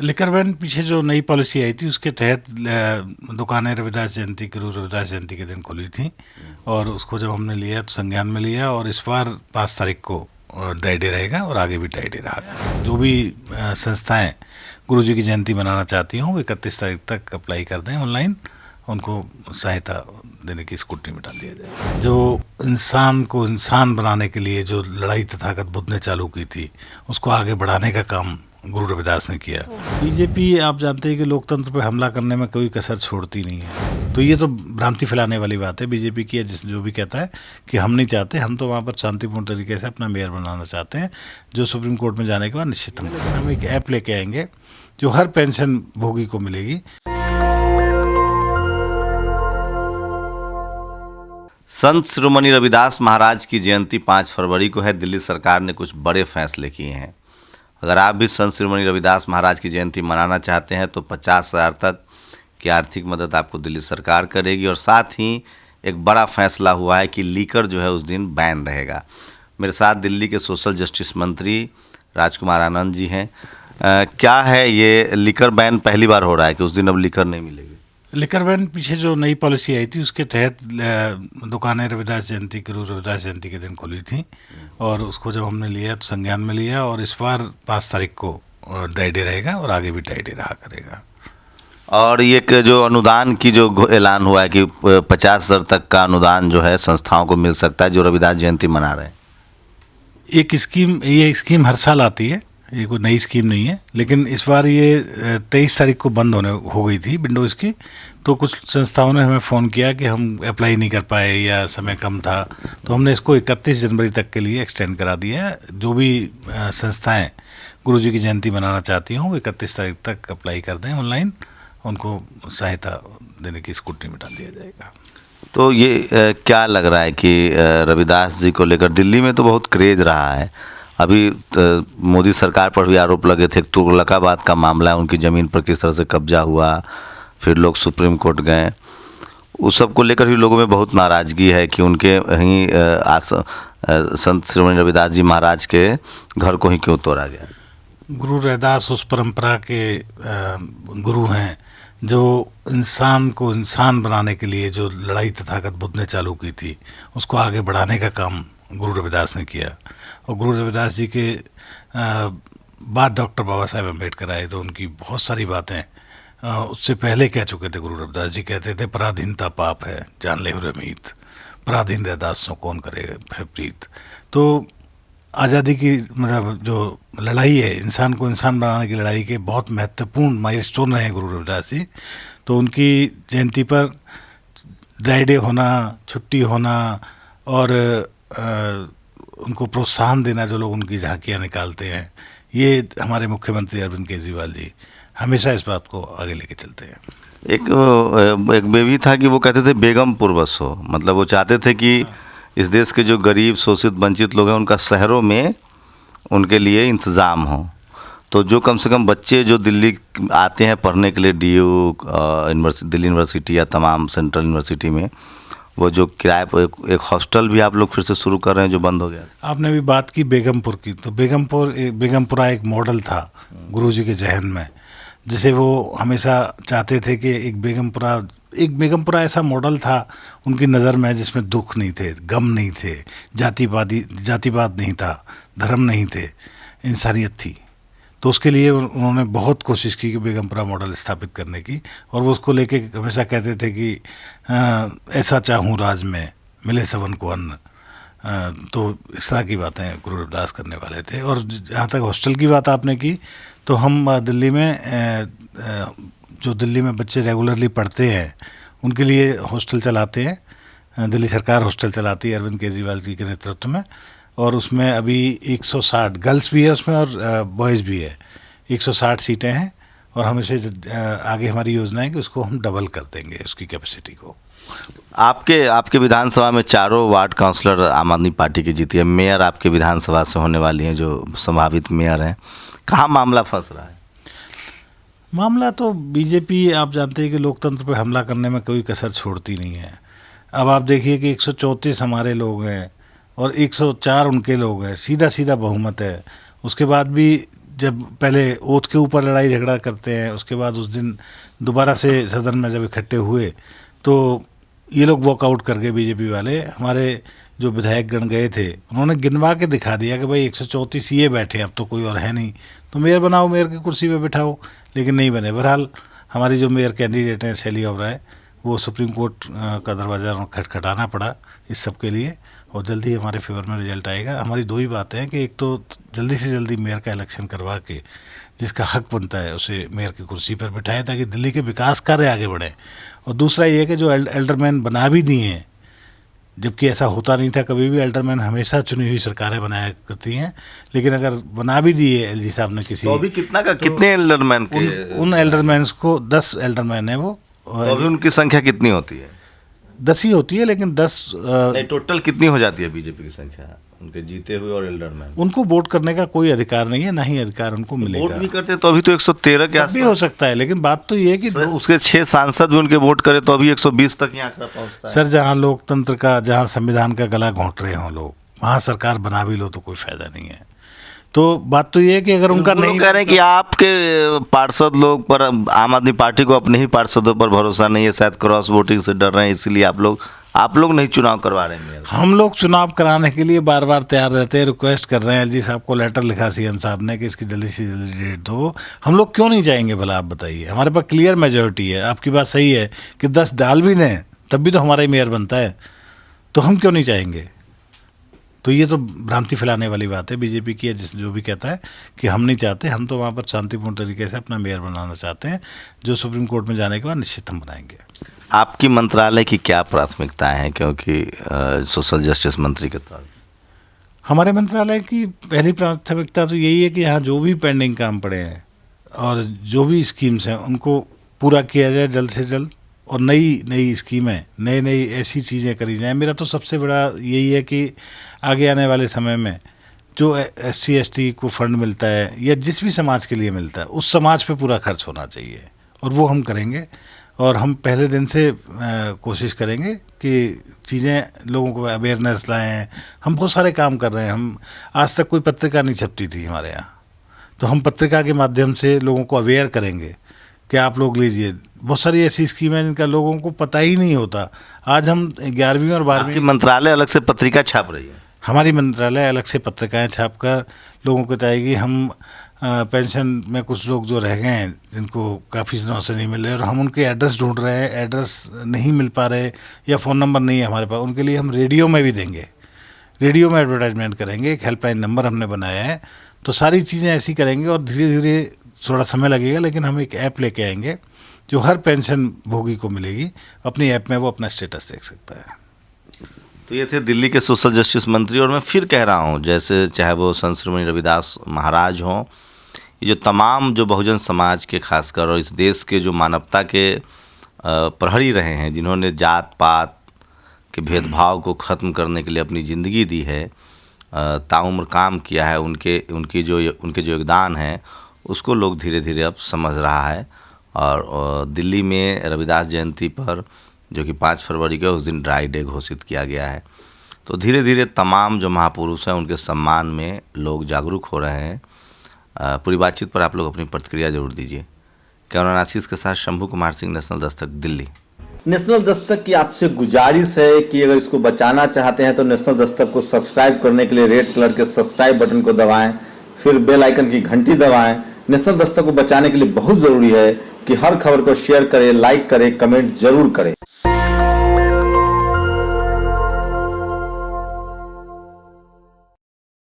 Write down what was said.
Liquor ban पीछे जो नई पॉलिसी आई थी उसके तहत दुकानें रविदास जयंती गुरु रविदास जयंती के दिन खुली थी। और उसको जब हमने लिया तो संज्ञान में लिया, और इस बार 5 तारीख को ड्राई डे रहेगा और आगे भी ड्राई डे रहा। जो भी संस्थाएं गुरु जी की जयंती मनाना चाहती हों वो 31 तारीख तक अप्लाई कर दें ऑनलाइन, उनको सहायता देने की स्कूटी में डाल दिया जाए। जो इंसान को इंसान बनाने के लिए जो लड़ाई तथागत बुद्ध ने चालू की थी उसको आगे बढ़ाने का काम गुरु रविदास ने किया। बीजेपी आप जानते हैं कि लोकतंत्र पर हमला करने में कोई कसर छोड़ती नहीं है, तो ये तो भ्रांति फैलाने वाली बात है बीजेपी की, जिस जो भी कहता है कि हम नहीं चाहते, हम तो वहाँ पर शांतिपूर्ण तरीके से अपना मेयर बनाना चाहते हैं, जो सुप्रीम कोर्ट में जाने के बाद निश्चित हम एक ऐप लेके आएंगे जो हर पेंशन भोगी को मिलेगी। संत शिरोमणि रविदास महाराज की जयंती 5 फरवरी को है। दिल्ली सरकार ने कुछ बड़े फैसले किए हैं। अगर आप भी संत शिरोमणि रविदास महाराज की जयंती मनाना चाहते हैं तो 50,000 तक की आर्थिक मदद आपको दिल्ली सरकार करेगी। और साथ ही एक बड़ा फैसला हुआ है कि लीकर जो है उस दिन बैन रहेगा। मेरे साथ दिल्ली के सोशल जस्टिस मंत्री राजकुमार आनंद जी हैं। क्या है ये लीकर बैन पहली बार हो रहा है कि उस दिन अब लीकर नहीं मिलेगी? लिकर बैन पीछे जो नई पॉलिसी आई थी उसके तहत दुकानें रविदास जयंती गुरु रविदास जयंती के दिन खुली थी, और उसको जब हमने लिया तो संज्ञान में लिया, और इस बार 5 तारीख को ड्राई डे रहेगा और आगे भी ड्राई डे रहा करेगा। और ये जो अनुदान की जो ऐलान हुआ है कि 50,000 तक का अनुदान जो है संस्थाओं को मिल सकता है जो रविदास जयंती मना रहे हैं। ये स्कीम हर साल आती है, ये कोई नई स्कीम नहीं है, लेकिन इस बार ये 23 तारीख को बंद हो गई थी विंडो इसकी। तो कुछ संस्थाओं ने हमें फ़ोन किया कि हम अप्लाई नहीं कर पाए या समय कम था, तो हमने इसको 31 जनवरी तक के लिए एक्सटेंड करा दिया है। जो भी संस्थाएं गुरु जी की जयंती मनाना चाहती हों वो 31 तारीख तक अप्लाई कर दें ऑनलाइन, उनको सहायता देने की स्कूटी में डाल दिया जाएगा। तो ये क्या लग रहा है कि रविदास जी को लेकर दिल्ली में तो बहुत क्रेज रहा है। अभी मोदी सरकार पर भी आरोप लगे थे, तुगलकाबाद का मामला है, उनकी ज़मीन पर किस तरह से कब्जा हुआ, फिर लोग सुप्रीम कोर्ट गए, उस सब को लेकर भी लोगों में बहुत नाराज़गी है कि उनके ही संत शिरोमणि रविदास जी महाराज के घर को ही क्यों तोड़ा गया। गुरु रविदास उस परंपरा के गुरु हैं जो इंसान को इंसान बनाने के लिए जो लड़ाई तथागत बुद्ध ने चालू की थी उसको आगे बढ़ाने का काम गुरु रविदास ने किया। और गुरु रविदास जी के बाद डॉक्टर बाबा साहेब अम्बेडकर आए तो उनकी बहुत सारी बातें उससे पहले कह चुके थे। गुरु रविदास जी कहते थे, पराधीनता पाप है जान ले रमीत, पराधीन रैदास सो कौन करे प्रीत। तो आज़ादी की मतलब जो लड़ाई है, इंसान को इंसान बनाने की लड़ाई के बहुत महत्वपूर्ण माइलस्टोन रहे गुरु रविदास जी। तो उनकी जयंती पर ड्राई डे होना, छुट्टी होना और उनको प्रोत्साहन देना, जो लोग उनकी झांकियाँ निकालते हैं, ये हमारे मुख्यमंत्री अरविंद केजरीवाल जी हमेशा इस बात को आगे लेके चलते हैं। एक बेबी था कि वो कहते थे बेगमपुर बसो, मतलब वो चाहते थे कि इस देश के जो गरीब शोषित वंचित लोग हैं उनका शहरों में उनके लिए इंतज़ाम हो। तो जो कम से कम बच्चे जो दिल्ली आते हैं पढ़ने के लिए यूनिवर्सिटी, दिल्ली यूनिवर्सिटी या तमाम सेंट्रल यूनिवर्सिटी में, वो जो किराए पर एक हॉस्टल भी आप लोग फिर से शुरू कर रहे हैं जो बंद हो गया। आपने भी बात की बेगमपुर की, तो बेगमपुरा एक मॉडल था गुरु जी के जहन में, जिसे वो हमेशा चाहते थे कि एक बेगमपुरा ऐसा मॉडल था उनकी नज़र में जिसमें दुख नहीं थे, गम नहीं थे, जातिवाद नहीं था, धर्म नहीं थे, इंसानियत थी। तो उसके लिए उन्होंने बहुत कोशिश की कि बेगमपुरा मॉडल स्थापित करने की, और वो उसको लेके हमेशा कहते थे कि ऐसा चाहूँ राज में मिले सबन को अन्न। तो इस तरह की बातें गुरु रविदास करने वाले थे। और जहाँ तक हॉस्टल की बात आपने की, तो हम दिल्ली में जो दिल्ली में बच्चे रेगुलरली पढ़ते हैं उनके लिए हॉस्टल चलाते हैं। दिल्ली सरकार हॉस्टल चलाती है अरविंद केजरीवाल जी के नेतृत्व में, और उसमें अभी 160 गर्ल्स भी है उसमें और बॉयज़ भी है, 160 सीटें हैं। और हम इसे आगे हमारी योजना है कि उसको हम डबल कर देंगे उसकी कैपेसिटी को। आपके विधानसभा में चारों वार्ड काउंसलर आम आदमी पार्टी की जीती है। मेयर आपके विधानसभा से होने वाली हैं जो संभावित मेयर हैं, कहाँ मामला फंस रहा है? मामला तो बीजेपी आप जानते हैं कि लोकतंत्र पर हमला करने में कोई कसर छोड़ती नहीं है। अब आप देखिए कि 134 हमारे लोग हैं और 104 उनके लोग हैं, सीधा बहुमत है। उसके बाद भी जब पहले ओथ के ऊपर लड़ाई झगड़ा करते हैं, उसके बाद उस दिन दोबारा से सदन में जब इकट्ठे हुए तो ये लोग वॉकआउट कर गए बीजेपी वाले। हमारे जो विधायक गण गए थे उन्होंने गिनवा के दिखा दिया कि भाई 134 ये बैठे, अब तो कोई और है नहीं, तो मेयर बनाओ, मेयर की कुर्सी पे बिठाओ, लेकिन नहीं बने। बहरहाल हमारी जो मेयर कैंडिडेट हैं शैली ओबराय, वो सुप्रीम कोर्ट का दरवाज़ा खटखटाना पड़ा इस सब के लिए, और जल्दी हमारे फेवर में रिजल्ट आएगा। हमारी दो ही बातें हैं कि एक तो जल्दी से जल्दी मेयर का इलेक्शन करवा के जिसका हक बनता है उसे मेयर की कुर्सी पर बिठाएं ताकि दिल्ली के विकास कार्य आगे बढ़ें, और दूसरा ये कि जो एल्डरमैन बना भी दिए हैं, जबकि ऐसा होता नहीं था कभी भी, एल्डरमैन हमेशा चुनी हुई सरकारें बनाया करती हैं, लेकिन अगर बना भी दिए एलजी साहब ने किसी, तो अभी कितने एल्डरमैन के उन एल्डरमैन्स को 10 एल्डरमैन है वो, तो अभी उनकी संख्या कितनी होती है? 10 ही होती है, लेकिन 10 नहीं, टोटल कितनी हो जाती है बीजेपी की संख्या उनके जीते हुए और एल्डरमैन? उनको वोट करने का कोई अधिकार नहीं है, ना ही अधिकार उनको वोट मिलेगा। भी करते तो अभी तो 113 के तब भी हो सकता है, लेकिन बात तो ये है कि उसके 6 सांसद भी उनके वोट करे तो अभी 120 तक ही आंकड़ा पहुंचता है। सर, जहाँ लोकतंत्र का, जहाँ संविधान का गला घोंट रहे हों लोग, वहाँ सरकार बना भी लो तो कोई फायदा नहीं है। तो बात तो ये है कि अगर उनका नहीं, कह रहे हैं कि आपके पार्षद लोग पर, आम आदमी पार्टी को अपने ही पार्षदों पर भरोसा नहीं है, शायद क्रॉस वोटिंग से डर रहे हैं, इसलिए आप लोग नहीं चुनाव करवा रहे हैं। हम लोग चुनाव कराने के लिए बार बार तैयार रहते हैं, रिक्वेस्ट कर रहे हैं, एलजी साहब को लेटर लिखा सीएम साहब ने कि इसकी जल्दी से जल्दी डेट दो। हम लोग क्यों नहीं जाएंगे भला, आप बताइए। हमारे पास क्लियर मेजोरिटी है। आपकी बात सही है कि 10 डाल भी दें तब भी तो हमारा ही मेयर बनता है, तो हम क्यों नहीं चाहेंगे? तो ये तो भ्रांति फैलाने वाली बात है बीजेपी की, है जिस जो भी कहता है कि हम नहीं चाहते। हम तो वहाँ पर शांतिपूर्ण तरीके से अपना मेयर बनाना चाहते हैं, जो सुप्रीम कोर्ट में जाने के बाद निश्चित हम बनाएंगे। आपकी मंत्रालय की क्या प्राथमिकताएं हैं, क्योंकि सोशल जस्टिस मंत्री के तौर पर? हमारे मंत्रालय की पहली प्राथमिकता तो यही है कि यहाँ जो भी पेंडिंग काम पड़े हैं और जो भी स्कीम्स हैं उनको पूरा किया जाए जल्द से जल्द, और नई स्कीमें, नई ऐसी चीज़ें करी जाएं। मेरा तो सबसे बड़ा यही है कि आगे आने वाले समय में जो SC ST को फंड मिलता है या जिस भी समाज के लिए मिलता है, उस समाज पे पूरा खर्च होना चाहिए, और वो हम करेंगे। और हम पहले दिन से कोशिश करेंगे कि चीज़ें लोगों को अवेयरनेस लाएं। हम बहुत सारे काम कर रहे हैं। हम आज तक कोई पत्रिका नहीं छपती थी हमारे यहाँ, तो हम पत्रिका के माध्यम से लोगों को अवेयर करेंगे कि आप लोग लीजिए। बहुत सारी ऐसी स्कीमें जिनका लोगों को पता ही नहीं होता। आज हम 11वीं और 12वीं, मंत्रालय अलग से पत्रिका छाप रही है? हमारी मंत्रालय अलग से पत्रिकाएं छापकर लोगों को बताएगी। हम पेंशन में कुछ लोग जो रह गए हैं जिनको काफ़ी दिनों से नहीं मिल रहे, और हम उनके एड्रेस ढूंढ रहे हैं, एड्रेस नहीं मिल पा रहे या फ़ोन नंबर नहीं है हमारे पास, उनके लिए हम रेडियो में भी देंगे, रेडियो में एडवर्टाइजमेंट करेंगे। एक हेल्पलाइन नंबर हमने बनाया है। तो सारी चीज़ें ऐसी करेंगे, और धीरे धीरे थोड़ा समय लगेगा, लेकिन हम एक ऐप लेके आएंगे जो हर पेंशन भोगी को मिलेगी। अपनी ऐप में वो अपना स्टेटस देख सकता है। तो ये थे दिल्ली के सोशल जस्टिस मंत्री। और मैं फिर कह रहा हूँ, जैसे चाहे वो संत श्रीमणी रविदास महाराज हों, ये जो तमाम जो बहुजन समाज के खासकर और इस देश के जो मानवता के प्रहरी रहे हैं, जिन्होंने जात पात के भेदभाव को ख़त्म करने के लिए अपनी ज़िंदगी दी है, ताउम्र काम किया है, उनके जो योगदान है उसको लोग धीरे धीरे अब समझ रहा है। और दिल्ली में रविदास जयंती पर, जो कि 5 फरवरी का, उस दिन ड्राई डे घोषित किया गया है। तो धीरे धीरे तमाम जो महापुरुष हैं उनके सम्मान में लोग जागरूक हो रहे हैं। पूरी बातचीत पर आप लोग अपनी प्रतिक्रिया जरूर दीजिए। कैमरामैन आशीष के साथ शंभू कुमार सिंह, नेशनल दस्तक, दिल्ली। नेशनल दस्तक की आपसे गुजारिश है कि अगर इसको बचाना चाहते हैं तो नेशनल दस्तक को सब्सक्राइब करने के लिए रेड कलर के सब्सक्राइब बटन को दबाएं, फिर बेल आइकन की घंटी दबाएं। नेशनल दस्तक को बचाने के लिए बहुत ज़रूरी है कि हर खबर को शेयर करें, लाइक करें, कमेंट जरूर करें।